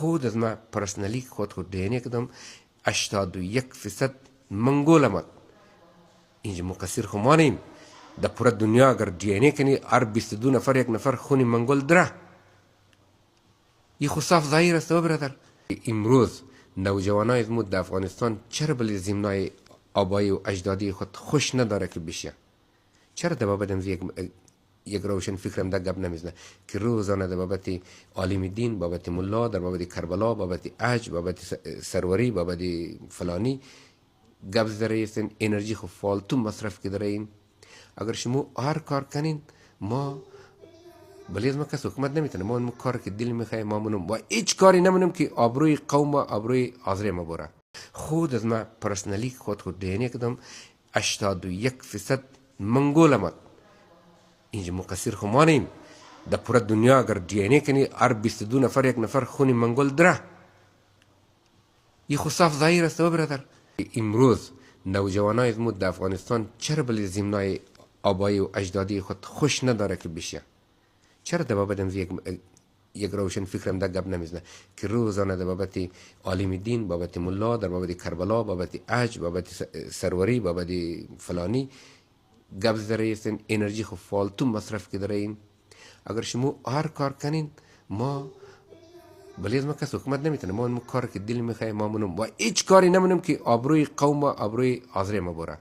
خود از ما پرسنلی خود دیانه کدم 81% منگولمت اینجا مقصر خو ما نیم. در پورا دنیا اگر دیانه کنی 22 نفر یک نفر خونی منگول دره. این خو صاف ظاهر است برادر. امروز نوجوانای از مود در افغانستان چرا بلی زمنای آبایی و اجدادی خود خوش نداره که بشه؟ چرا در بابت یک روشن فکرم در گپ نمیزنه که روزانه در بابت عالم دین، بابت ملا، در بابت کربلا، بابت عج، بابت سروری، بابت فلانی گپ زده ایستن، انرژی خو فالتو مصرف کده این. اگر شما هر کار کنین ما بلی از ما کس حکومت نمیتونه. ما اون کار که دل میخواه ما منم و هیچ کاری نمونم که آبروی قوم و آبروی آذری ما بره. خود از ما پرسنلی خود دیانه کدم 81% منگولمت اینجا مقصر خو ما نیم. در پورا دنیا اگر دیانه کنی 22 نفر یک نفر خونی منگول دره. این خو صاف ظاهر است برادر. امروز نوجوانای از مود در افغانستان چرا بلی زمنای آبایی و اجدادی خود خوش نداره که بشه؟ چرا در بابت یک روشن فکرم در گپ نمیزنه که روزانه در بابت عالم دین، بابت ملا، در بابت کربلا، بابت عج، بابت سروری، بابت فلانی گپ زده ایستن، انرژی خو فالتو مصرف کده این. اگر شما هر کار کنین ما بلی از ما کس حکومت نمیتونه. ما اون کار که دل میخواه ما منم و هیچ کاری نمونم که آبروی قوم و آبروی آذری ما بره.